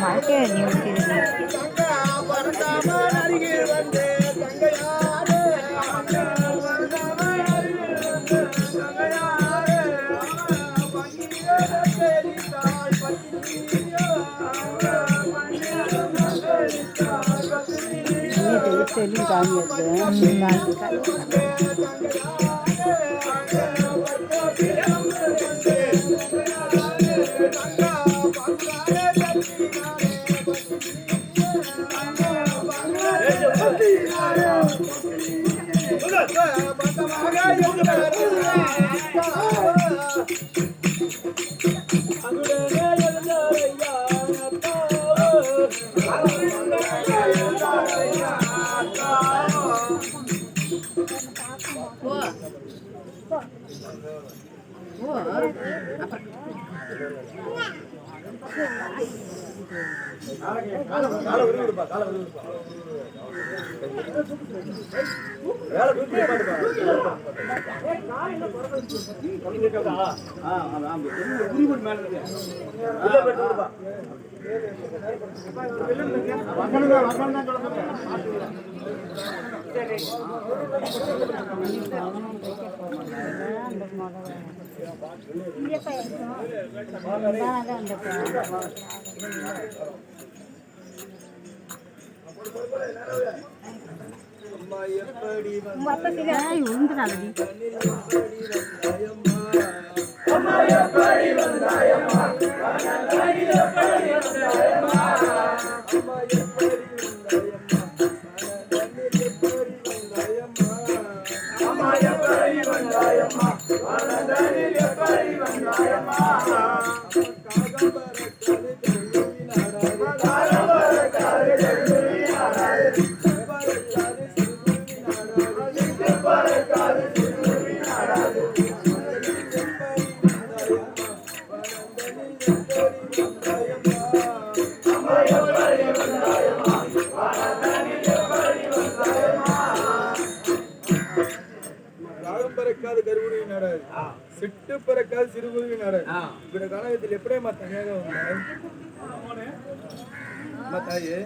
வாழ்க்கை நியூஸ் செல்லும் காமி சிட்டு பிறக்காது சிறுகுருவி நாடு இப்படி காலகத்தில் எப்படியே தனியாக தாயே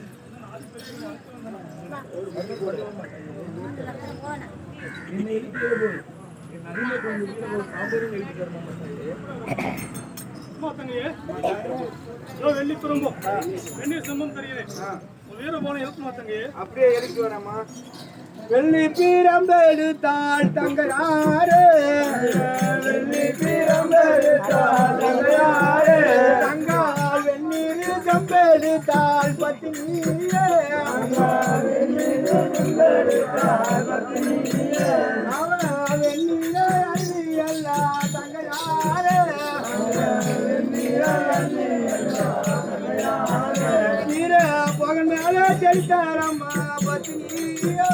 வெள்ளி திரும்பும் வெந்நீர் சம்பம் தெரியுது வீர போன எழுத்து மாத்தங்க அப்படியே எழுத்து வரமா வெள்ளி பீரம்பெடுத்தாள் தங்கராறு வெள்ளி பீரம்பெடுத்தாள் தங்கராறு தங்கா வெந்நீர் சம்பெடுத்தாள் பத்தினியே அவ வெந்நீர அள்ளி அல்லா தங்கராறு வீர பகன் மேல செலுத்தாரம்மா பத்தினியா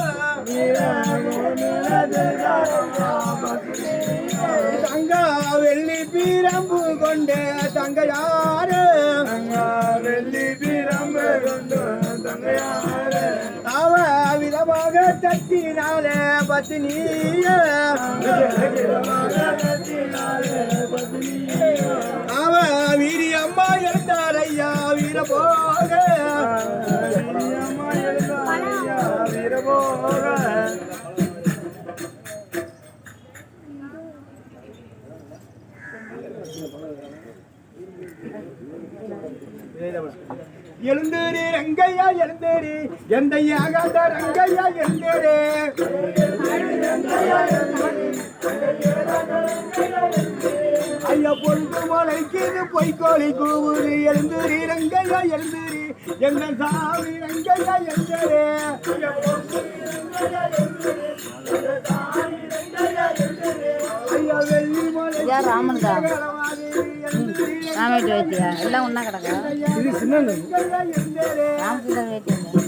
தங்கா வெள்ளி பீரம்பு கொண்டு தங்கையாறு வெள்ளி பீரம்பு கொண்டு தங்கையாறு அவ விதமாக தட்டினால பத்தினிய அவ வீரியம்மா எழுந்தார் ஐயா வீர போக எழுந்தேரி ரங்கையா எழுந்தேரி எந்தையாக ரங்கையா எழுந்தேரே ஐயா பொழுது மலைக்கு பொய்கோழி கூவுது எழுந்தேரி ரங்கையா எழுந்தேரி எந்த சாமி ரங்கையா எழுந்தேரே ஐயா வெள்ளி மலை ராமன் தான் ராமேட்டு வைத்தியா எல்லாம் ஒன்றா கிடக்கா இது சின்ன ராமச்சந்திரன் வைத்தியா